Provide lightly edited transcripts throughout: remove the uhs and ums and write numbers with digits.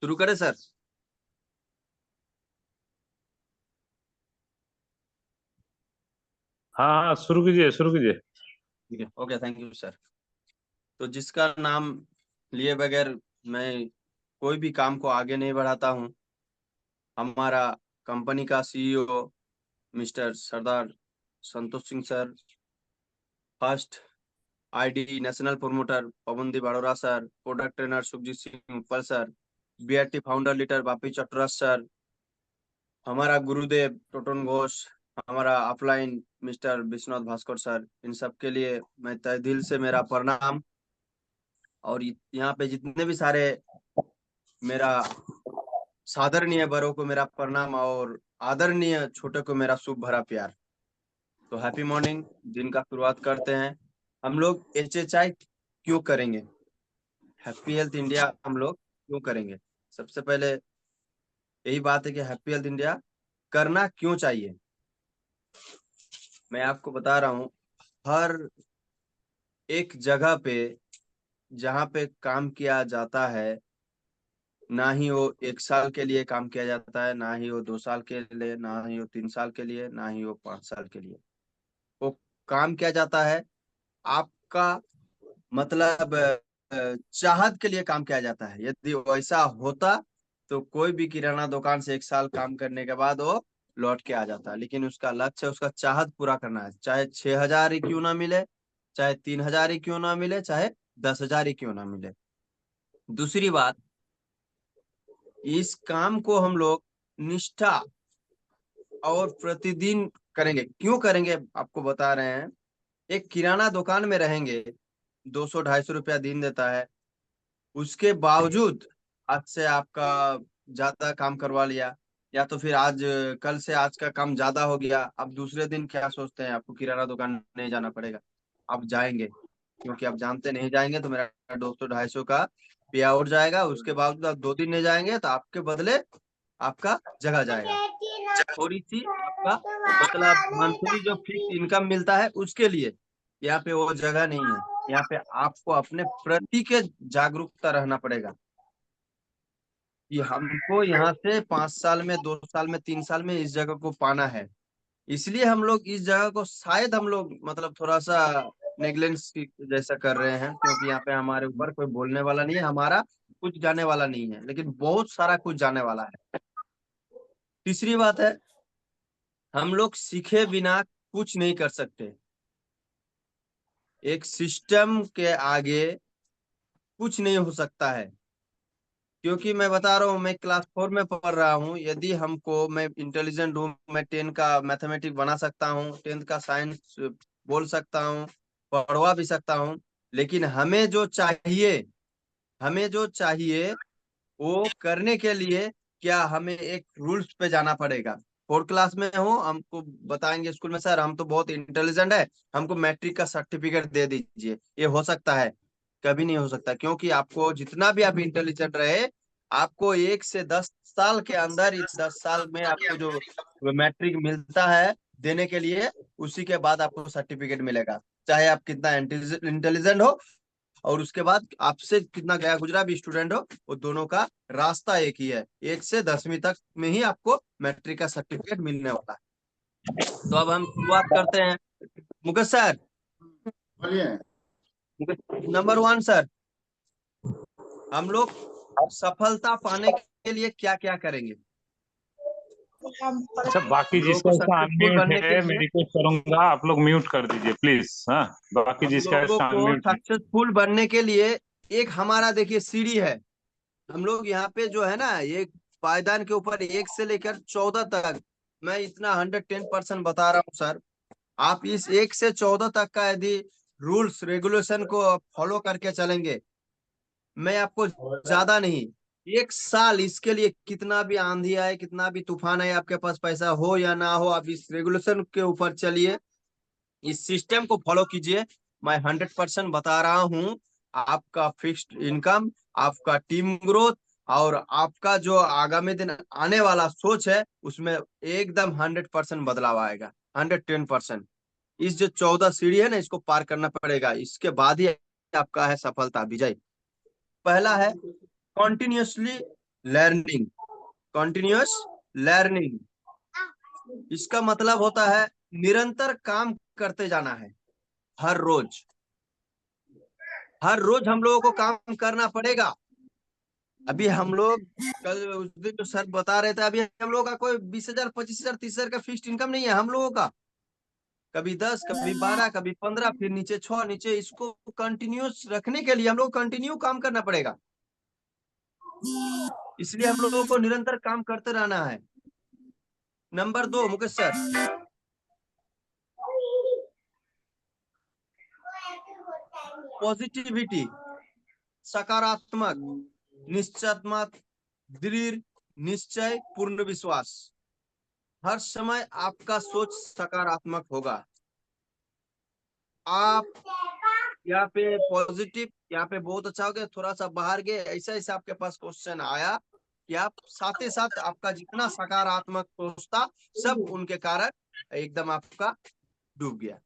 शुरू करें सर? हाँ हाँ, शुरू कीजिए शुरू कीजिए। ठीक है, ओके, थैंक यू सर। तो जिसका नाम लिए बगैर मैं कोई भी काम को आगे नहीं बढ़ाता हूँ, हमारा कंपनी का CEO mister Sardar Santosh Singh sir, first ID national promoter Pavandeep Arora sir, product trainer Sukhjit Singh Uppal sir, BRT founder leader Bapi Chatterjee sir, हमारा गुरुदेव टोटन घोष, हमारा upline mister Vishwanath Bhaskar sir, इन सब के लिए मैं तहे दिल से मेरा प्रणाम। और यहाँ पे जितने भी सारे मेरा सादरणीय बड़ों को मेरा प्रणाम और आदरणीय छोटे को मेरा शुभ भरा प्यार। तो हैप्पी मॉर्निंग, दिन का शुरुआत करते हैं। हम लोग HHI क्यों करेंगे, हैप्पी हेल्थ इंडिया हम लोग क्यों करेंगे? सबसे पहले यही बात है कि हैप्पी हेल्थ इंडिया करना क्यों चाहिए। मैं आपको बता रहा हूँ, हर एक जगह पे जहाँ पे काम किया जाता है, ना ही वो 1 साल के लिए काम किया जाता है, ना ही वो 2 साल के लिए, ना ही वो 3 साल के लिए, ना ही वो 5 साल के लिए। वो काम किया जाता है आपका मतलब चाहत के लिए काम किया जाता है। यदि वैसा होता तो कोई भी किराना दुकान से 1 साल काम करने के बाद वो लौट के आ जाता है, लेकिन उसका लक्ष्य उसका चाहत पूरा करना है, चाहे 6,000 ही क्यों ना मिले, चाहे 3,000 ही क्यों ना मिले, चाहे 10,000 ही क्यों ना मिले। दूसरी बात, इस काम को हम लोग निष्ठा और प्रतिदिन करेंगे। क्यों करेंगे आपको बता रहे हैं। एक किराना दुकान में रहेंगे, 200-250 रुपया दिन देता है, उसके बावजूद आज से आपका ज्यादा काम करवा लिया, या तो फिर आज कल से आज का काम ज्यादा हो गया, अब दूसरे दिन क्या सोचते हैं, आपको किराना दुकान नहीं जाना पड़ेगा, आप जाएंगे, क्योंकि आप जानते नहीं जाएंगे तो मेरा 200-250 का पे आउट जाएगा। उसके बावजूद आप 2 दिन नहीं जाएंगे तो आपके बदले आपका जगह जाएगा, थोड़ी सी आपका मतलब मंथली जो फिक्स इनकम मिलता है उसके लिए। यहाँ पे वो जगह नहीं है, यहाँ पे आपको अपने प्रति के जागरूकता रहना पड़ेगा कि हमको यहाँ से 5 साल में, 2 साल में, 3 साल में इस जगह को पाना है। इसलिए हम लोग इस जगह को शायद हम लोग मतलब थोड़ा सा नेग्लेंस जैसा कर रहे हैं, क्योंकि यहाँ पे हमारे ऊपर कोई बोलने वाला नहीं है, हमारा कुछ जाने वाला नहीं है, लेकिन बहुत सारा कुछ जाने वाला है। तीसरी बात है, हम लोग सीखे बिना कुछ नहीं कर सकते। एक सिस्टम के आगे कुछ नहीं हो सकता है, क्योंकि मैं बता रहा हूँ, मैं क्लास 4 में पढ़ रहा हूँ। यदि हमको, मैं इंटेलिजेंट हूँ, मैं 10 का मैथमेटिक्स बना सकता हूँ, 10th का साइंस बोल सकता हूँ, पढ़वा भी सकता हूँ, लेकिन हमें जो चाहिए वो करने के लिए क्या हमें एक रूल्स पे जाना पड़ेगा। 4th क्लास में हूँ, हमको बताएंगे स्कूल में सर हम तो बहुत इंटेलिजेंट है, हमको मैट्रिक का सर्टिफिकेट दे दीजिए, ये हो सकता है? कभी नहीं हो सकता, क्योंकि आपको जितना भी आप इंटेलिजेंट रहे, आपको 1 से 10 साल के अंदर, इस 10 साल में आपको जो मैट्रिक मिलता है देने के लिए, उसी के बाद आपको सर्टिफिकेट मिलेगा, चाहे आप कितना इंटेलिजेंट हो, और उसके बाद आपसे कितना गया गुजरा भी स्टूडेंट हो, वो दोनों का रास्ता एक ही है, 1 से 10वीं तक में ही आपको मैट्रिक का सर्टिफिकेट मिलने वाला है। तो अब हम शुरुआत करते हैं। मुकेश सर, बोलिए। नंबर 1 सर, हम लोग सफलता पाने के लिए क्या क्या करेंगे? अच्छा, बाकी हम लोगों को जिसका इसका सक्सेसफुल अनम्यूट बनने के है मैं लिए, रिक्वेस्ट करूंगा आप लोग म्यूट कर दीजिए प्लीज। हाँ, बाकी हम जिसका लोगों इसका को अनम्यूट है। सक्सेसफुल बनने के लिए एक हमारा देखिए सीढ़ी है। हम लोग यहाँ पे जो है ना, ये पायदान के ऊपर 1 से लेकर 14 तक, मैं इतना 110% बता रहा हूँ सर। आप इस 1 से 14 तक का यदि रूल्स रेगुलेशन को फॉलो करके चलेंगे, मैं आपको ज्यादा नहीं, 1 साल इसके लिए, कितना भी आंधी आए, कितना भी तूफान आए, आपके पास पैसा हो या ना हो, आप इस रेगुलेशन के ऊपर चलिए, इस सिस्टम को फॉलो कीजिए। मैं 100% बता रहा हूँ, आपका फिक्स्ड इनकम, आपका टीम ग्रोथ, और आपका जो आगामी दिन आने वाला सोच है, उसमें एकदम 100% बदलाव आएगा, 110%। इस जो 14 सीढ़ी है ना, इसको पार करना पड़ेगा, इसके बाद ही आपका है सफलता विजय। पहला है कॉन्टिन्यूसली लर्निंग, कंटिन्यूअस लर्निंग। इसका मतलब होता है निरंतर काम करते जाना है। हर रोज हम लोगों को काम करना पड़ेगा। अभी हम लोग कल उस दिन जो सर बता रहे थे, अभी हम लोगों का कोई 20,000 25,000 30,000 का फिक्स्ड इनकम नहीं है हम लोगों का। कभी 10, कभी 12, कभी 15, फिर नीचे 6, नीचे। इसको कंटिन्यूस रखने के लिए हम लोग कंटिन्यू काम करना पड़ेगा। इसलिए हम लोगों को निरंतर काम करते रहना है। नंबर 2 मुकेश सर, पॉजिटिविटी, सकारात्मक, निश्चयात्मक, दृढ़ निश्चय, पूर्ण विश्वास। हर समय आपका सोच सकारात्मक होगा। आप यहाँ पे पॉजिटिव, यहाँ पे बहुत अच्छा हो गया। थोड़ा सा बाहर गए, ऐसा ऐसा आपके पास क्वेश्चन आया कि आप साथ ही साथ आपका जितना सकारात्मक सोच था सब उनके कारण एकदम आपका डूब गया।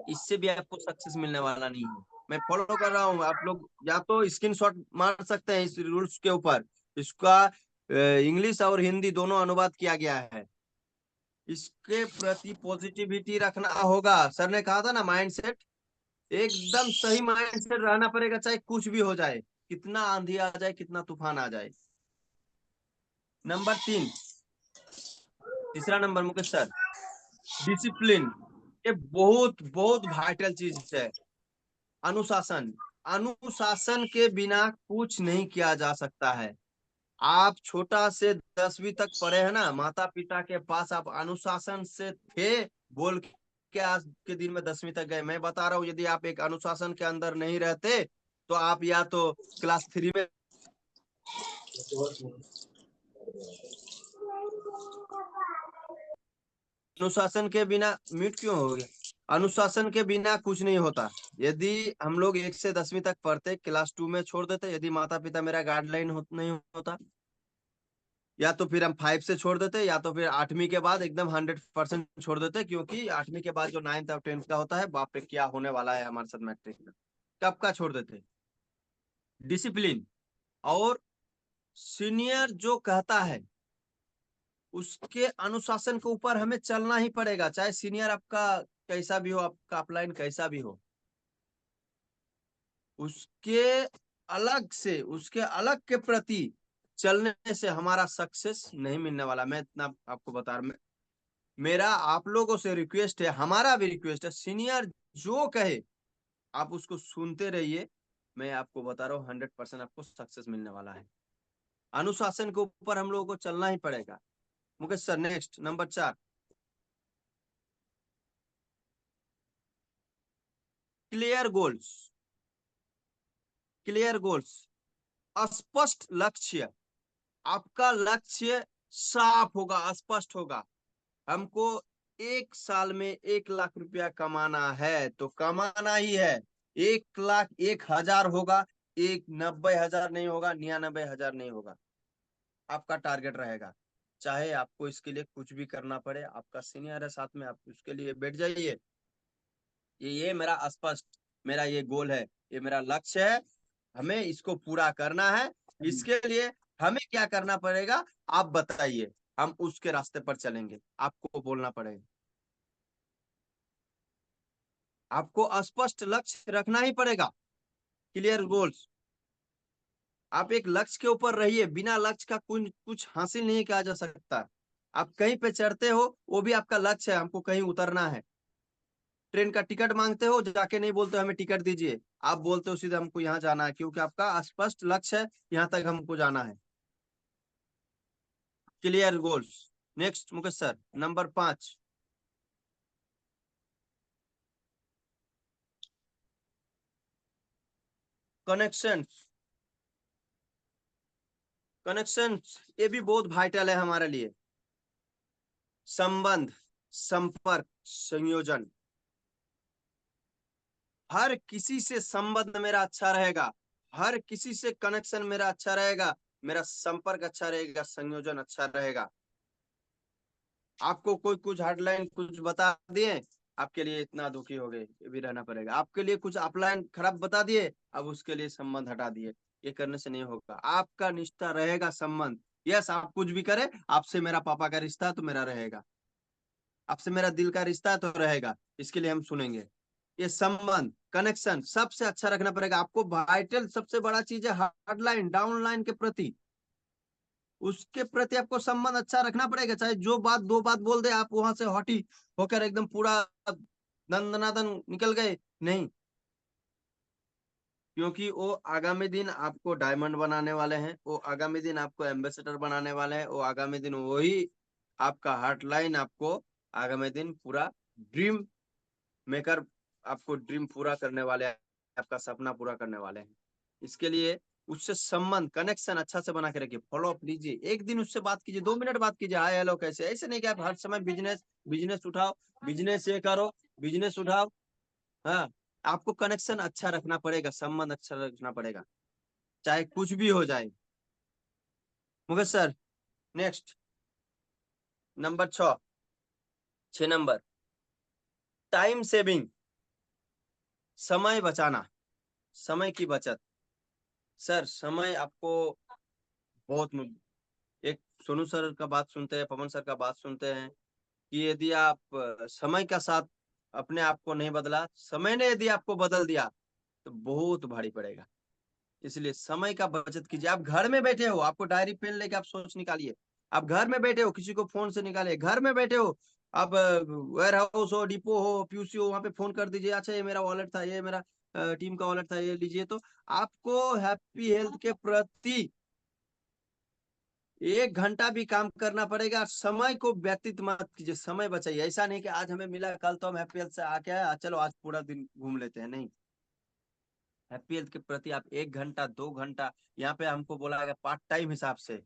इससे भी आपको सक्सेस मिलने वाला नहीं है। मैं फॉलो कर रहा हूँ, आप लोग या तो स्क्रीनशॉट मार सकते हैं इस रूल्स के ऊपर। इसका इंग्लिश और हिंदी दोनों अनुवाद किया गया है। इसके प्रति पॉजिटिविटी रखना होगा। सर ने कहा था ना, माइंडसेट एकदम सही माइंडसेट रहना पड़ेगा, चाहे कुछ भी हो जाए, कितना आंधी आ जाए, कितना तूफान आ जाए। नंबर 3, तीसरा नंबर मुकेश सर, डिसिप्लिन। ये बहुत बहुत वाइटल चीज है। अनुशासन, अनुशासन के बिना कुछ नहीं किया जा सकता है। आप छोटा से 10वीं तक पढ़े हैं ना, माता पिता के पास आप अनुशासन से थे बोल के आज के दिन में 10वीं तक गए। मैं बता रहा हूँ, यदि आप एक अनुशासन के अंदर नहीं रहते तो आप या तो क्लास 3 में, अनुशासन के बिना म्यूट क्यों हो गया? अनुशासन के बिना कुछ नहीं होता। यदि हम लोग 1 से 10वीं तक पढ़ते, क्लास 2 में छोड़ देते, यदि माता पिता मेरा गाइडलाइन नहीं होता, या तो फिर हम 5 से छोड़ देते, या तो फिर 8वीं के बाद एकदम 100% छोड़ देते। क्योंकि 8वीं के बाद जो 9th और 10th का होता है, बाप रे क्या होने वाला है हमारे साथ मैट्रिक में, कब का छोड़ देते। डिसिप्लिन, और सीनियर जो कहता है उसके अनुशासन के ऊपर हमें चलना ही पड़ेगा, चाहे सीनियर आपका कैसा भी हो, आपका अपलाइन कैसा भी हो। उसके उसके अलग के प्रति चलने से हमारा सक्सेस नहीं मिलने वाला। मैं इतना आपको बता रहा। मेरा आप लोगों से रिक्वेस्ट है, हमारा भी रिक्वेस्ट है, सीनियर जो कहे आप उसको सुनते रहिए। मैं आपको बता रहा हूँ 100% आपको सक्सेस मिलने वाला है। अनुशासन के ऊपर हम लोगों को चलना ही पड़ेगा। Mukesh sir next, number 4, clear goals. Clear goals, स्पष्ट लक्ष्य। आपका लक्ष्य साफ होगा, स्पष्ट होगा। हमको 1 साल में 1 लाख रुपया कमाना है तो कमाना ही है। 1 लाख 1,000 होगा, 90,000 नहीं होगा, 99,000 नहीं होगा। आपका टारगेट रहेगा। चाहे आपको इसके लिए कुछ भी करना पड़े, आपका सीनियर है साथ में, आप उसके लिए बैठ जाइए। ये मेरा स्पष्ट, मेरा ये गोल है, ये मेरा लक्ष्य है, हमें इसको पूरा करना है। इसके लिए हमें क्या करना पड़ेगा आप बताइए, हम उसके रास्ते पर चलेंगे। आपको बोलना पड़ेगा, आपको स्पष्ट लक्ष्य रखना ही पड़ेगा। Clear goals. आप एक लक्ष्य के ऊपर रहिए, बिना लक्ष्य का कुछ कुछ हासिल नहीं किया जा सकता। आप कहीं पे चढ़ते हो, वो भी आपका लक्ष्य है, हमको कहीं उतरना है। ट्रेन का टिकट मांगते हो, जाके नहीं बोलते हमें टिकट दीजिए, आप बोलते हो सीधे हमको यहाँ जाना है, क्योंकि आपका स्पष्ट लक्ष्य है, यहाँ तक हमको जाना है। Clear goals. Next Mukesh sir, number 5, connection. Connection ये भी बहुत वाइटल है हमारे लिए। संबंध, संपर्क, संयोजन। हर किसी से संबंध मेरा अच्छा रहेगा, हर किसी से कनेक्शन मेरा अच्छा रहेगा, मेरा संपर्क अच्छा रहेगा, संयोजन अच्छा रहेगा। आपको कोई कुछ हेडलाइन कुछ बता दिए, आपके लिए इतना दुखी हो गए, ये भी रहना पड़ेगा। आपके लिए कुछ अपलाइन खराब बता दिए, अब उसके लिए संबंध हटा दिए। ये करने से नहीं होगा। आपका निष्ठा रहेगा संबंध। यस, आप कुछ भी करें, आपसे मेरा पापा का रिश्ता है तो मेरा रहेगा, आपसे मेरा दिल का रिश्ता है तो रहेगा, इसके लिए हम सुनेंगे। ये संबंध कनेक्शन सबसे अच्छा रखना पड़ेगा आपको। वाइटल सबसे बड़ा चीज है हार्ड लाइन डाउन लाइन के प्रति, उसके प्रति आपको संबंध अच्छा रखना पड़ेगा। चाहे जो बात दो बात बोल दे, आप वहां से हटी होकर एकदम पूरा दन निकल गए, नहीं। क्योंकि वो आगामी दिन आपको डायमंड बनाने वाले हैं, वो आगामी दिन आपको एम्बेसडर बनाने वाले हैं, वो आगामी दिन वही आपका हार्ट लाइन आपको आगामी दिन पूरा ड्रीम मेकर, आपको ड्रीम पूरा करने वाले हैं, आपका सपना पूरा करने वाले हैं। इसके लिए उससे संबंध कनेक्शन अच्छा से बना के रखिए, फॉलो अप लीजिए, एक दिन उससे बात कीजिए, 2 मिनट बात कीजिए, हाय हेलो कैसे। ऐसे नहीं कि आप हर समय बिजनेस बिजनेस उठाओ, बिजनेस ये करो, बिजनेस उठाओ। हाँ, आपको कनेक्शन अच्छा रखना पड़ेगा, संबंध अच्छा रखना पड़ेगा, चाहे कुछ भी हो जाए। Mukesh sir, next number 6 number, time saving, समय बचाना, समय की बचत। सर समय आपको बहुत एक सोनू सर का बात सुनते हैं, पवन सर का बात सुनते हैं कि यदि आप समय का साथ अपने आप को नहीं बदला, समय ने यदि आपको बदल दिया तो बहुत भारी पड़ेगा। इसलिए समय का बचत कीजिए। आप घर में बैठे हो, आपको डायरी पेन लेके आप सोच निकालिए। आप घर में बैठे हो, किसी को फोन से निकालिए, घर में बैठे हो आप, वेयर हाउस हो, डिपो हो, पीयूसी हो, वहां पे फोन कर दीजिए, अच्छा ये मेरा वॉलेट था, ये मेरा टीम का वॉलेट था, ये लीजिए। तो आपको हैप्पी हेल्थ के प्रति 1 घंटा भी काम करना पड़ेगा। समय को व्यतीत मत कीजिए, समय बचाइए। ऐसा नहीं कि आज हमें मिला, कल तो हम हैप्पी हेल्थ से आके आए, चलो आज पूरा दिन घूम लेते हैं, नहीं। हैप्पी हेल्थ के प्रति आप 1 घंटा 2 घंटा, यहाँ पे हमको बोला गया पार्ट टाइम हिसाब से,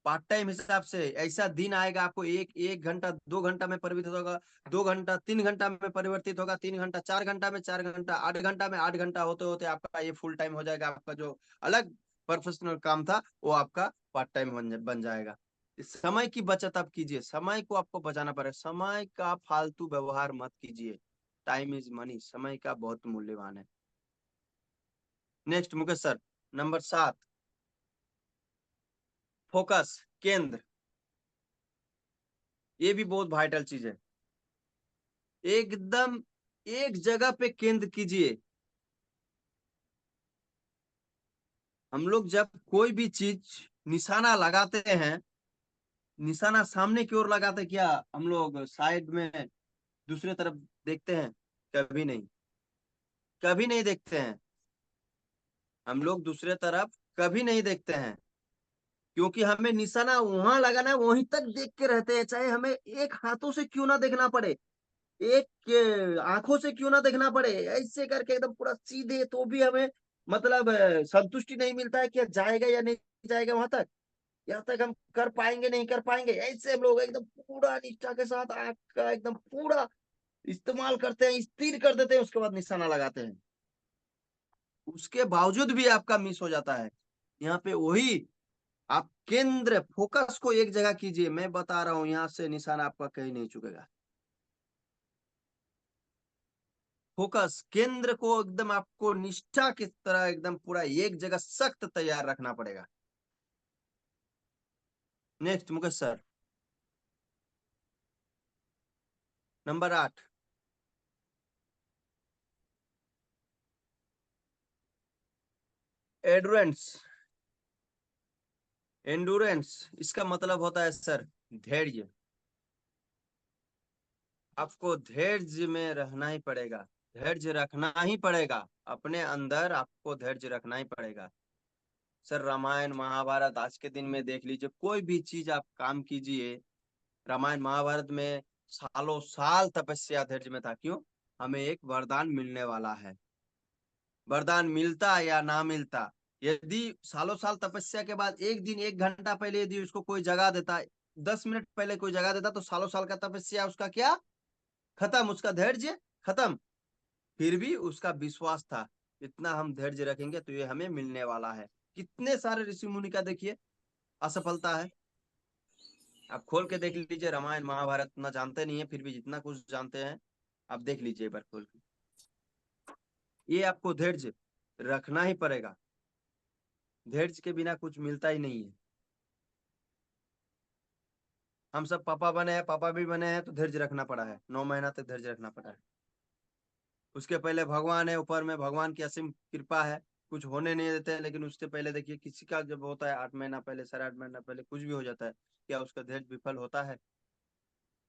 पार्ट टाइम हिसाब से ऐसा दिन आएगा आपको एक 1 घंटा 2 घंटा में परिवर्तित होगा, 2 घंटा 3 घंटा में परिवर्तित होगा, 3 घंटा 4 घंटा में, 4 घंटा 8 घंटा में, 8 घंटा होते होते आपका ये फुल टाइम हो जाएगा। आपका जो अलग प्रोफेशनल काम था वो आपका पार्ट टाइम बन जाएगा। इस समय की बचत आप कीजिए, समय को आपको बचाना पड़ेगा, समय का फालतू व्यवहार मत कीजिए। टाइम इज मनी, समय का बहुत मूल्यवान है। Next Mukesh sir, number 7, focus, केंद्र। ये भी बहुत वाइटल चीज है। एकदम एक जगह पे केंद्र कीजिए। हम लोग जब कोई भी चीज निशाना लगाते हैं, निशाना सामने की ओर लगाते, क्या हम लोग साइड में दूसरे तरफ देखते हैं? कभी नहीं, कभी नहीं देखते हैं। हम लोग दूसरे तरफ कभी नहीं देखते हैं, क्योंकि हमें निशाना वहां लगाना है, वहीं तक देख के रहते हैं, चाहे हमें एक हाथों से क्यों ना देखना पड़े, एक आंखों से क्यों ना देखना पड़े, ऐसे करके एकदम पूरा सीधे, तो भी हमें मतलब संतुष्टि नहीं मिलता है कि जाएगा या नहीं जाएगा वहां तक, यहाँ तक हम कर पाएंगे नहीं कर पाएंगे। ऐसे हम लोग एकदम पूरा निष्ठा के साथ आंख का एकदम पूरा इस्तेमाल करते हैं, स्थिर कर देते हैं, उसके बाद निशाना लगाते हैं, उसके बावजूद भी आपका मिस हो जाता है। यहाँ पे वही आप केंद्र फोकस को एक जगह कीजिए, मैं बता रहा हूँ, यहाँ से निशाना आपका कहीं नहीं चुकेगा। फोकस केंद्र को एकदम आपको निष्ठा की तरह एकदम पूरा एक जगह सख्त तैयार रखना पड़ेगा। Next Mukesh sir, number 8, एडुरेंस, एंडुरेंस। इसका मतलब होता है सर धैर्य। आपको धैर्य में रहना ही पड़ेगा, धैर्य रखना ही पड़ेगा, अपने अंदर आपको धैर्य रखना ही पड़ेगा। सर रामायण महाभारत आज के दिन में देख लीजिए, कोई भी चीज आप काम कीजिए, रामायण महाभारत में सालों साल तपस्या धैर्य में था। क्यों? हमें एक वरदान मिलने वाला है। वरदान मिलता या ना मिलता, यदि सालों साल तपस्या के बाद एक दिन 1 घंटा पहले यदि उसको कोई जगा देता, 10 मिनट पहले कोई जगा देता, तो सालों साल का तपस्या उसका क्या खत्म, उसका धैर्य खत्म। फिर भी उसका विश्वास था, इतना हम धैर्य रखेंगे तो ये हमें मिलने वाला है। कितने सारे ऋषि मुनि का देखिए असफलता है। आप खोल के देख लीजिए, रामायण महाभारत ना जानते नहीं है, फिर भी जितना कुछ जानते हैं आप देख लीजिए एक बार खोल के। ये आपको धैर्य रखना ही पड़ेगा। धैर्य के बिना कुछ मिलता ही नहीं है। हम सब पापा बने हैं, पापा भी बने हैं तो धैर्य रखना पड़ा है, 9 महीना तक धैर्य रखना पड़ा है। उसके पहले भगवान है ऊपर में, भगवान की असीम कृपा है, कुछ होने नहीं देते हैं। लेकिन उससे पहले देखिए किसी का जब होता है 8 महीना पहले, 8.5 महीना पहले कुछ भी हो जाता है, क्या उसका धैर्य विफल होता है?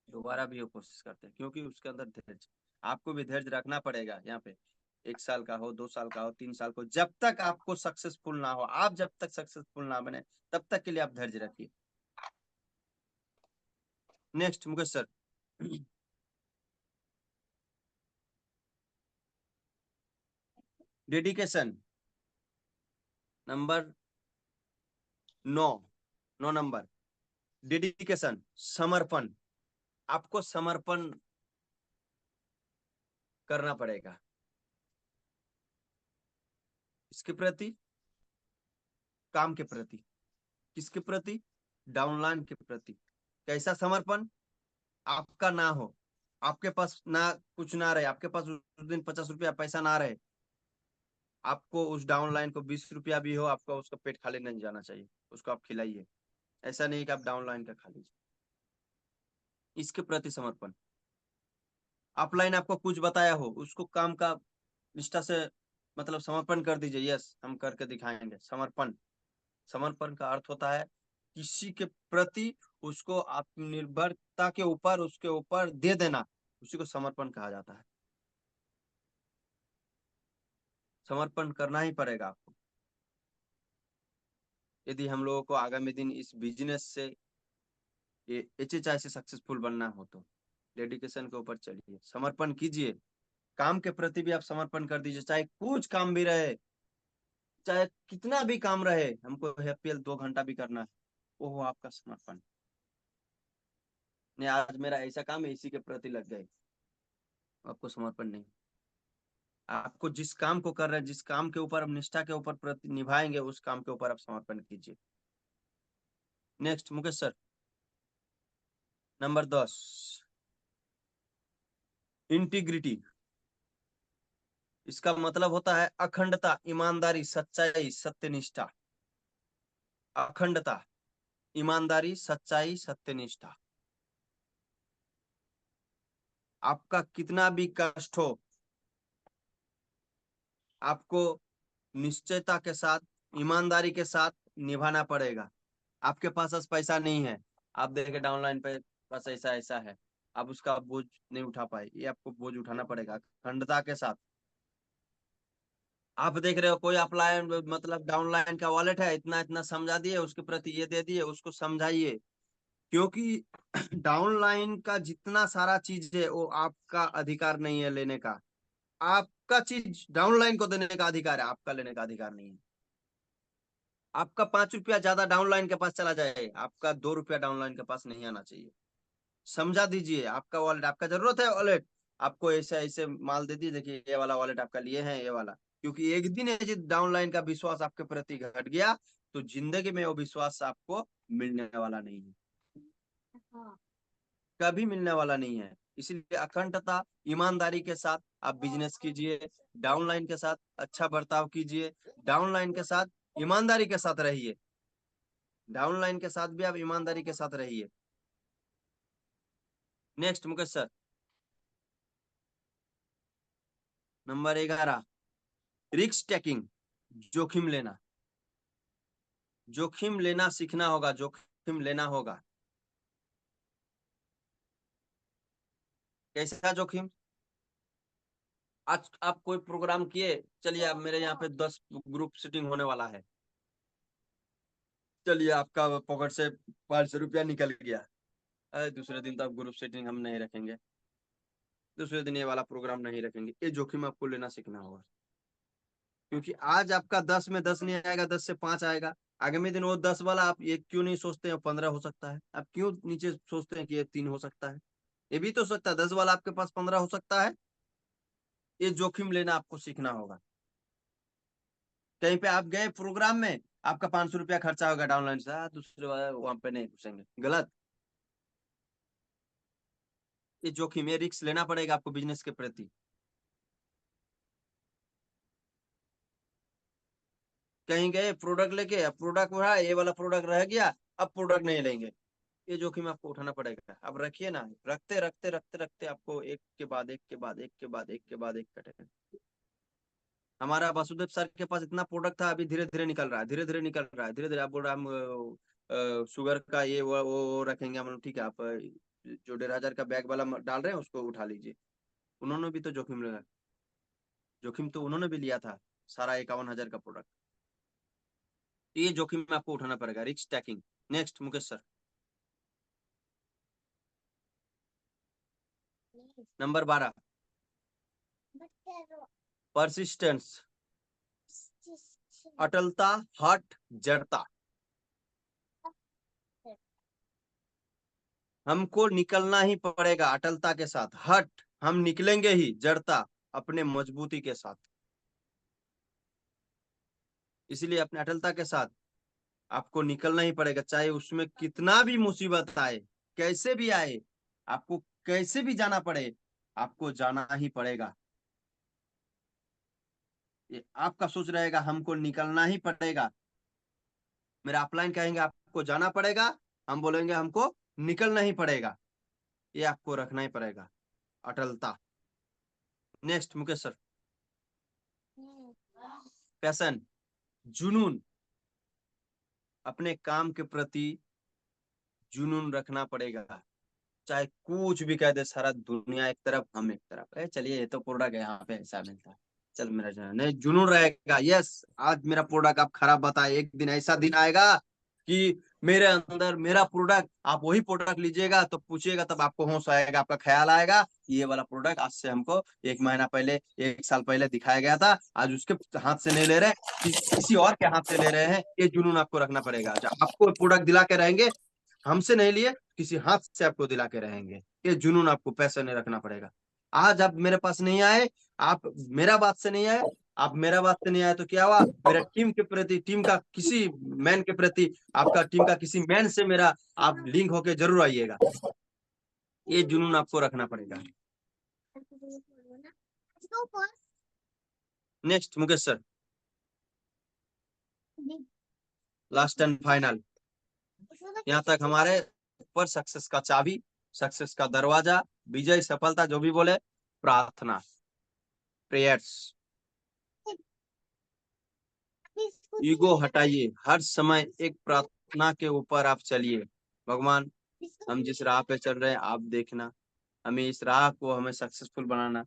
दोबारा भी वो कोशिश करते हैं, क्योंकि उसके अंदर धैर्य। आपको भी धैर्य रखना पड़ेगा यहाँ पे। 1 साल का हो, 2 साल का हो, 3 साल को, जब तक आपको सक्सेसफुल ना हो, आप जब तक सक्सेसफुल ना बने, तब तक के लिए आप धैर्य रखिए। Next Mukesh sir. Dedication number 9, 9 number. Dedication, समर्पण। आपको समर्पण करना पड़ेगा इसके प्रति, काम के प्रति। किसके प्रति? डाउनलाइन के प्रति। कैसा समर्पण? आपका ना हो, आपके पास ना कुछ ना रहे, आपके पास उस दिन 50 रुपया पैसा ना रहे, आपको उस डाउनलाइन को 20 रुपया भी हो, आपको उसका पेट खाली नहीं जाना चाहिए, उसको आप खिलाइए। ऐसा नहीं कि आप डाउनलाइन का खा लीजिए। इसके प्रति समर्पण। अपलाइन आपको कुछ बताया हो, उसको काम का निष्ठा से मतलब समर्पण कर दीजिए। यस, हम करके दिखाएंगे। समर्पण, समर्पण का अर्थ होता है किसी के प्रति उसको आत्मनिर्भरता के ऊपर, उसके ऊपर दे देना, उसी को समर्पण कहा जाता है। समर्पण करना ही पड़ेगा आपको, यदि हम लोगों को आगामी दिन इस बिजनेस से HHI से सक्सेसफुल बनना हो तो। डेडिकेशन के ऊपर चलिए, समर्पण कीजिए। काम के प्रति भी आप समर्पण कर दीजिए, चाहे कुछ काम भी रहे, चाहे कितना भी काम रहे, हमको HPL 2 घंटा भी करना है, वो हो आपका समर्पण। नहीं, आज मेरा ऐसा काम है, इसी के प्रति लग गए, आपको समर्पण नहीं। आपको जिस काम को कर रहे हैं, जिस काम के ऊपर आप निष्ठा के ऊपर प्रति निभाएंगे, उस काम के ऊपर आप समर्पण कीजिए। Next Mukesh sir, number 10। Integrity. इसका मतलब होता है अखंडता, ईमानदारी, सच्चाई, सत्यनिष्ठा। अखंडता, ईमानदारी, सच्चाई, सत्यनिष्ठा। आपका कितना भी कष्ट हो, आपको निश्चयता के साथ, ईमानदारी के साथ निभाना पड़ेगा। आपके पास आज पैसा नहीं है, आप देखे डाउनलाइन पे बस ऐसा ऐसा है, आप उसका बोझ नहीं उठा पाए, ये आपको बोझ उठाना पड़ेगा अखंडता के साथ। आप देख रहे हो कोई अपलाइन मतलब डाउनलाइन का वॉलेट है, इतना इतना समझा दिए, उसके प्रति ये दे दिए, उसको समझाइए। क्योंकि डाउनलाइन का जितना सारा चीज है वो आपका अधिकार नहीं है लेने का। आपका चीज डाउनलाइन को देने का अधिकार है, आपका लेने का अधिकार नहीं है। आपका 5 रुपया ज्यादा डाउनलाइन के पास चला जाए, आपका 2 रुपया डाउनलाइन के पास नहीं आना चाहिए। समझा दीजिए, आपका वॉलेट, आपका जरूरत है वॉलेट, आपको ऐसे ऐसे माल दे दिए, देखिए ये वाला वॉलेट आपका लिए हैं, ये वाला। क्योंकि एक दिन यदि डाउनलाइन का विश्वास आपके प्रति घट गया, तो जिंदगी में वो विश्वास आपको मिलने वाला नहीं है, कभी मिलने वाला नहीं है। इसलिए अखंडता, ईमानदारी के साथ आप बिजनेस कीजिए, डाउनलाइन के साथ अच्छा बर्ताव कीजिए, डाउनलाइन के साथ ईमानदारी के साथ रहिए, डाउनलाइन के साथ भी आप ईमानदारी के साथ रहिए। Next Mukesh sir, number 11। Risk taking, जोखिम लेना। जोखिम लेना सीखना होगा, जोखिम लेना होगा। कैसा जोखिम? आज आप कोई प्रोग्राम किए, चलिए अब मेरे यहाँ पे 10 ग्रुप सीटिंग होने वाला है, चलिए आपका पॉकेट से 500 रुपया निकल गया। अरे दूसरे दिन तो आप ग्रुप सेटिंग हम नहीं रखेंगे, दूसरे दिन ये वाला प्रोग्राम नहीं रखेंगे। ये जोखिम आपको लेना सीखना होगा। क्योंकि आज आपका 10 में 10 नहीं आएगा, 10 से 5 आएगा। आगामी दिन वो 10 वाला आप ये क्यों नहीं सोचते हैं 15 हो सकता है, आप क्यों नीचे सोचते हैं कि ये 3 हो सकता है? ये भी तो सकता है 10 वाला आपके पास 15 हो सकता है। ये जोखिम लेना आपको सीखना होगा। कहीं पे आप गए प्रोग्राम में, आपका 500 रुपया खर्चा होगा डाउनलाइन से, दूसरे वाला वहां पे नहीं घुसेंगे, गलत। ये जोखिम, ये रिस्क लेना पड़ेगा आपको बिजनेस के प्रति। कहीं गए प्रोडक्ट लेके, अब प्रोडक्ट रहा, ये वाला प्रोडक्ट रह गया, अब प्रोडक्ट नहीं लेंगे, ये जोखिम आपको उठाना पड़ेगा। अब रखिए ना, रखते रखते रखते रखते आपको एक के बाद एक के बाद एक के बाद एक के बाद एक कटेगा। हमारा वासुदेव सर के पास इतना प्रोडक्ट था, अभी धीरे धीरे निकल रहा है, धीरे धीरे निकल रहा है, धीरे धीरे। आप बोल रहे हम शुगर का ये वो रखेंगे हम लोग, ठीक है, आप जो 1,500 का बैग वाला डाल रहे हैं उसको उठा लीजिए। उन्होंने भी तो जोखिम लिया, जोखिम तो उन्होंने भी लिया था, सारा 51,000 का प्रोडक्ट। ये जोखिम में आपको उठाना पड़ेगा, risk taking. Next Mukesh sir, number 12, persistence, अटलता, हट, जड़ता। हमको निकलना ही पड़ेगा अटलता के साथ, हट हम निकलेंगे ही, जड़ता अपने मजबूती के साथ। इसलिए अपने अटलता के साथ आपको निकलना ही पड़ेगा, चाहे उसमें कितना भी मुसीबत आए, कैसे भी आए, आपको कैसे भी जाना पड़े, आपको जाना ही पड़ेगा। ये आपका सोच रहेगा हमको निकलना ही पड़ेगा, मेरा अपलाइन कहेंगे आपको जाना पड़ेगा, हम बोलेंगे हमको निकलना ही पड़ेगा। ये आपको रखना ही पड़ेगा, अटलता। नेक्स्ट मुकेश सर, पैशन, जुनून, अपने काम के प्रति जुनून रखना पड़ेगा। चाहे कुछ भी कह दे सारा दुनिया एक तरफ, हम एक तरफ, चलिए ये तो प्रोडक्ट है, यहाँ पे ऐसा मिलता है, चल मेरा जुनून नहीं, जुनून रहेगा। यस, आज मेरा प्रोडक्ट आप खराब बताए, एक दिन ऐसा दिन आएगा कि मेरे अंदर मेरा प्रोडक्ट, आप वही प्रोडक्ट लीजिएगा तो पूछिएगा, तब आपको होश आएगा, आपका ख्याल आएगा ये वाला प्रोडक्ट आज से हमको 1 महीना पहले, 1 साल पहले दिखाया गया था, आज उसके हाथ से नहीं ले रहे, किसी और के हाथ से ले रहे हैं। ये जुनून आपको रखना पड़ेगा। आपको प्रोडक्ट दिला के रहेंगे, हमसे नहीं लिए, किसी हाथ से आपको दिला के रहेंगे। ये जुनून आपको पैसे नहीं रखना पड़ेगा। आज आप मेरे पास नहीं आए, आप मेरा बात से नहीं आए, आप मेरा बात से नहीं आए तो क्या हुआ, मेरा टीम के प्रति, टीम का किसी मैन के प्रति, आपका टीम का किसी मैन से मेरा आप लिंक होके जरूर आइएगा। ये जुनून आपको रखना पड़ेगा। Next Mukesh sir, last and final, यहाँ तक हमारे ऊपर सक्सेस का चाबी, सक्सेस का दरवाजा, विजय, सफलता, जो भी बोले, प्रार्थना, प्रेयर्स। ईगो हटाइए, हर समय एक प्रार्थना के ऊपर आप चलिए, भगवान हम जिस राह पे चल रहे हैं आप देखना, हमें इस राह को हमें सक्सेसफुल बनाना,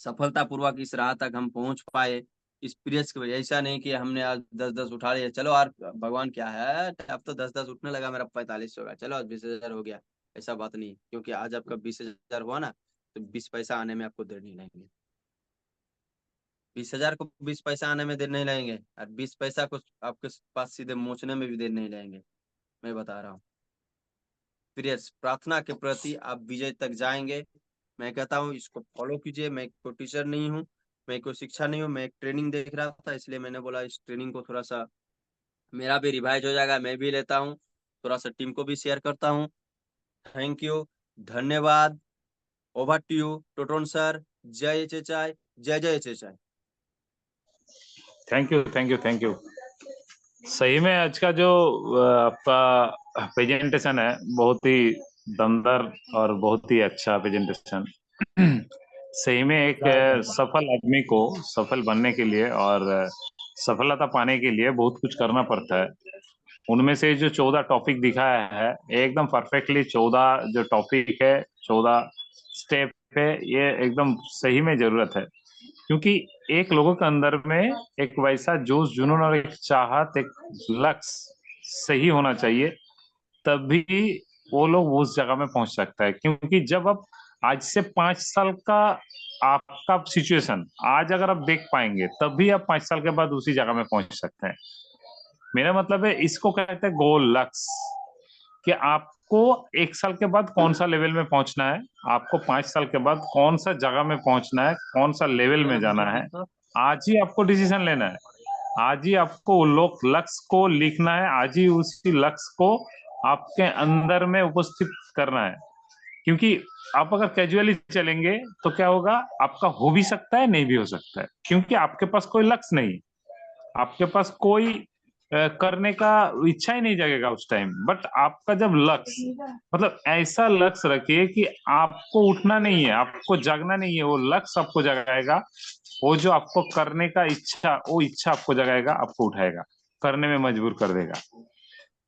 सफलता पूर्वक इस राह तक हम पहुंच पाए, इस पीरियड की वजह। ऐसा नहीं कि हमने आज 10-10 उठा लिया, चलो यार भगवान क्या है, अब तो 10-10 उठने लगा, मेरा 45 होगा, चलो आज 20,000 हो गया। ऐसा बात नहीं, क्योंकि आज आपका 20,000 हुआ ना, तो 20 पैसा आने में आपको देर नहीं लगेंगे। 20,000 को 20 पैसा आने में देर नहीं लगेंगे, और 20 पैसा को आपके पास सीधे मोचने में भी देर नहीं लगेंगे, मैं बता रहा हूँ। फिर प्रार्थना के प्रति आप विजय तक जाएंगे। मैं कहता हूँ इसको फॉलो कीजिए। मैं कोई टीचर नहीं हूँ, मैं कोई शिक्षा नहीं हूँ, मैं एक ट्रेनिंग देख रहा था, इसलिए मैंने बोला इस ट्रेनिंग को थोड़ा सा मेरा भी रिवाइज हो जाएगा, मैं भी लेता हूँ, थोड़ा सा टीम को भी शेयर करता हूँ। थैंक यू, धन्यवाद। Over to you Toton sir. जय चेचाई, जय जय चेचाई। Thank you, thank you, thank you. सही में आज का जो आपका प्रेजेंटेशन है बहुत ही दमदार और बहुत ही अच्छा प्रेजेंटेशन। सही में एक सफल आदमी को सफल बनने के लिए और सफलता पाने के लिए बहुत कुछ करना पड़ता है। उनमें से जो 14 टॉपिक दिखाया है, एकदम परफेक्टली 14 जो टॉपिक है, 14 स्टेप है, ये एकदम सही में जरूरत है। क्योंकि एक लोगों के अंदर में एक वैसा जोश, जुनून और एक चाहत, एक लक्ष्य सही होना चाहिए, तभी वो लोग उस जगह में पहुंच सकता है। क्योंकि जब आप आज से 5 साल का आपका सिचुएशन आज अगर आप देख पाएंगे, तभी आप 5 साल के बाद उसी जगह में पहुंच सकते हैं। मेरा मतलब है, इसको कहते हैं गोल, लक्ष्य, कि आपको 1 साल के बाद कौन सा लेवल में पहुंचना है, आपको 5 साल के बाद कौन सा जगह में पहुंचना है, कौन सा लेवल में जाना है। आज ही आपको डिसीजन लेना है, आज ही आपको लोग लक्ष्य को लिखना है, आज ही उसी लक्ष्य को आपके अंदर में उपस्थित करना है। क्योंकि आप अगर कैजुअली चलेंगे तो क्या होगा, आपका हो भी सकता है, नहीं भी हो सकता है, क्योंकि आपके पास कोई लक्ष्य नहीं। आपके पास कोई करने का इच्छा ही नहीं जगेगा उस टाइम। बट आपका जब लक्ष्य, मतलब ऐसा लक्ष्य रखिए कि आपको उठना नहीं है, आपको जागना नहीं है, वो लक्ष्य आपको जगाएगा। वो जो आपको करने का इच्छा, वो इच्छा आपको जगाएगा, आपको उठाएगा, करने में मजबूर कर देगा।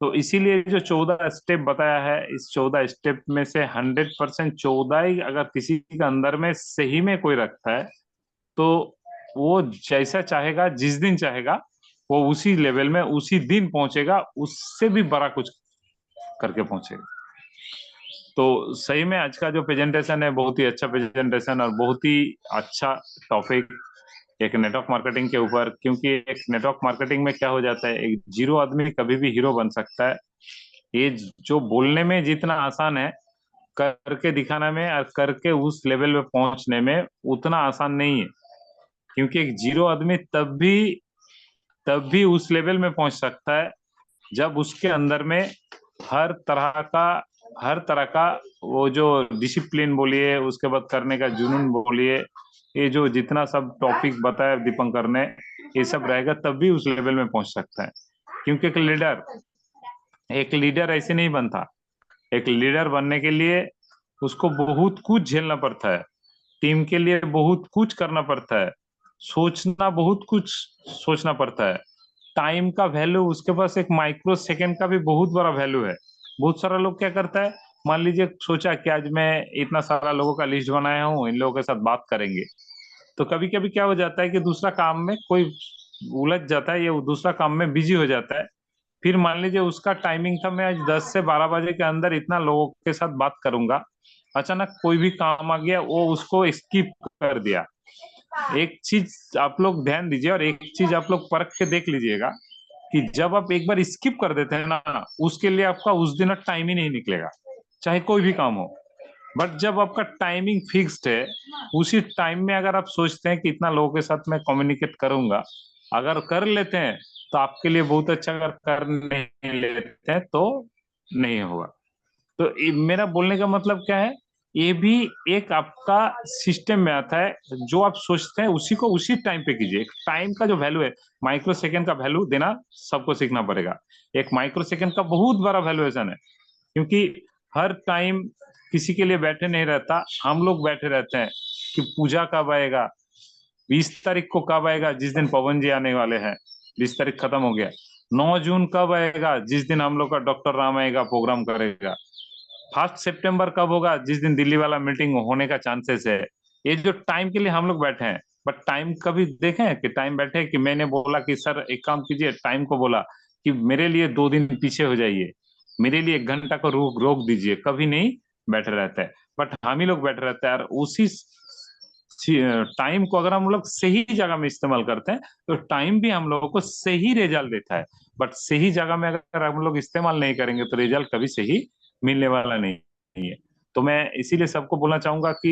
तो इसीलिए जो 14 स्टेप बताया है, इस 14 स्टेप में से 100% 14 ही अगर किसी के अंदर में सही में कोई रखता है, तो वो जैसा चाहेगा, जिस दिन चाहेगा, वो उसी लेवल में उसी दिन पहुंचेगा, उससे भी बड़ा कुछ करके पहुंचेगा। तो सही में आज का जो प्रेजेंटेशन है, बहुत ही अच्छा प्रेजेंटेशन और बहुत ही अच्छा टॉपिक एक नेटवर्क मार्केटिंग के ऊपर। क्योंकि एक नेटवर्क मार्केटिंग में क्या हो जाता है, एक जीरो आदमी कभी भी हीरो बन सकता है। ये जो बोलने में जितना आसान है, करके दिखाना में और करके उस लेवल पे पहुंचने में उतना आसान नहीं है। क्योंकि एक जीरो आदमी तब भी उस लेवल में पहुंच सकता है जब उसके अंदर में हर तरह का हर तरह का वो जो डिसिप्लिन बोलिए, उसके बाद करने का जुनून बोलिए, ये जो जितना सब टॉपिक बताया दीपंकर ने, ये सब रहेगा तब भी उस लेवल में पहुंच सकता है। क्योंकि एक लीडर ऐसे नहीं बनता। एक लीडर बनने के लिए उसको बहुत कुछ झेलना पड़ता है, टीम के लिए बहुत कुछ करना पड़ता है, बहुत कुछ सोचना पड़ता है। टाइम का वैल्यू, उसके पास एक माइक्रो सेकंड का भी बहुत बड़ा वैल्यू है। बहुत सारा लोग क्या करता है, मान लीजिए सोचा कि आज मैं इतना सारा लोगों का लिस्ट बनाया हूँ, इन लोगों के साथ बात करेंगे। तो कभी कभी क्या हो जाता है कि दूसरा काम में कोई उलझ जाता है, या दूसरा काम में बिजी हो जाता है। फिर मान लीजिए उसका टाइमिंग था, मैं आज 10 से 12 बजे के अंदर इतना लोगों के साथ बात करूंगा, अचानक कोई भी काम आ गया, वो उसको स्किप कर दिया। एक चीज आप लोग ध्यान दीजिए और एक चीज आप लोग परख के देख लीजिएगा कि जब आप एक बार स्किप कर देते हैं ना, उसके लिए आपका उस दिन टाइम ही नहीं निकलेगा, चाहे कोई भी काम हो। बट जब आपका टाइमिंग फिक्स्ड है, उसी टाइम में अगर आप सोचते हैं कि इतना लोगों के साथ मैं कम्युनिकेट करूंगा, अगर कर लेते हैं तो आपके लिए बहुत अच्छा, अगर कर नहीं लेते हैं तो नहीं होगा। तो मेरा बोलने का मतलब क्या है, ये भी एक आपका सिस्टम में आता है। जो आप सोचते हैं उसी को उसी टाइम पे कीजिए। टाइम का जो वैल्यू है, माइक्रो सेकंड का वैल्यू देना सबको सीखना पड़ेगा। एक माइक्रो सेकंड का बहुत बड़ा वैल्यूएशन है। क्योंकि हर टाइम किसी के लिए बैठे नहीं रहता, हम लोग बैठे रहते हैं कि पूजा कब आएगा, 20 तारीख को कब आएगा, जिस दिन पवन जी आने वाले हैं। 20 तारीख खत्म हो गया। 9 जून कब आएगा, जिस दिन हम लोग का डॉक्टर राम आएगा, प्रोग्राम करेगा। 1 सितंबर कब होगा, जिस दिन दिल्ली वाला मीटिंग होने का चांसेस है। ये जो टाइम के लिए हम लोग बैठे हैं, बट टाइम कभी देखें कि टाइम बैठे कि मैंने बोला कि सर एक काम कीजिए, टाइम को बोला कि मेरे लिए 2 दिन पीछे हो जाइए, मेरे लिए 1 घंटा को रोक रोक दीजिए, कभी नहीं बैठे रहता है। बट हम ही लोग बैठे रहते हैं। और उसी टाइम को अगर हम लोग सही जगह में इस्तेमाल करते हैं, तो टाइम भी हम लोगों को सही रिजल्ट देता है। बट सही जगह में अगर हम लोग इस्तेमाल नहीं करेंगे, तो रिजल्ट कभी सही मिलने वाला नहीं है। तो मैं इसीलिए सबको बोलना चाहूंगा कि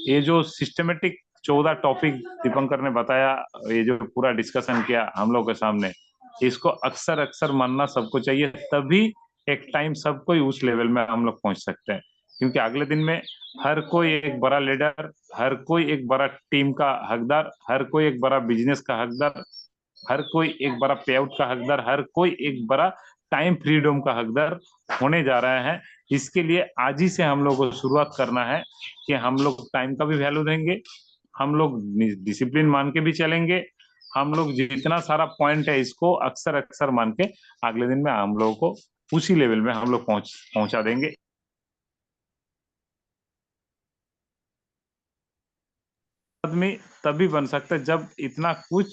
ये जो सिस्टमेटिक 14 टॉपिक दीपंकर ने बताया, ये जो पूरा डिस्कशन किया हम लोग के सामने, इसको अक्सर अक्सर मानना सबको चाहिए। तभी एक टाइम सबको ही उस लेवल में हम लोग पहुंच सकते हैं। क्योंकि अगले दिन में हर कोई एक बड़ा लीडर, हर कोई एक बड़ा टीम का हकदार, हर कोई एक बड़ा बिजनेस का हकदार, हर कोई एक बड़ा पे आउट का हकदार, हर कोई एक बड़ा टाइम फ्रीडम का हकदार होने जा रहे हैं। इसके लिए आज ही से हम लोग को शुरुआत करना है कि हम लोग टाइम का भी वैल्यू देंगे, हम लोग डिसिप्लिन मान के भी चलेंगे, हम लोग जितना सारा पॉइंट है इसको अक्सर अक्सर मान के अगले दिन में हम लोगों को उसी लेवल में हम लोग पहुंचा देंगे। आदमी तभी बन सकता है जब इतना कुछ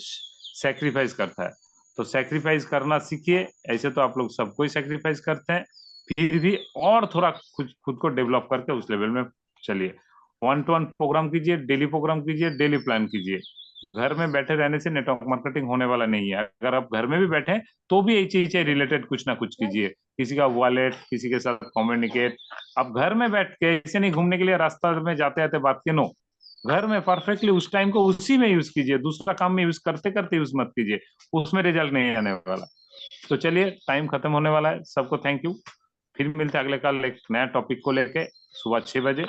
सेक्रीफाइस करता है। तो सेक्रीफाइस करना सीखिए। ऐसे तो आप लोग सब कोई सेक्रीफाइस करते हैं, फिर भी और थोड़ा खुद खुद को डेवलप करके उस लेवल में चलिए। 1 to 1 प्रोग्राम कीजिए, डेली प्रोग्राम कीजिए, डेली प्लान कीजिए। घर में बैठे रहने से नेटवर्क मार्केटिंग होने वाला नहीं है। अगर आप घर में भी बैठे तो भी ऐसे रिलेटेड कुछ ना कुछ कीजिए। किसी का वॉलेट, किसी के साथ कम्युनिकेट। आप घर में बैठ के ऐसे नहीं घूमने के लिए रास्ता में जाते आते बात के, नो, घर में परफेक्टली उस टाइम को उसी में यूज कीजिए, दूसरा काम में यूज करते करते यूज मत कीजिए, उसमें रिजल्ट नहीं आने वाला। तो चलिए, टाइम खत्म होने वाला है। सबको थैंक यू। फिर मिलते हैं अगले कल एक नया टॉपिक को लेके, सुबह 6 बजे।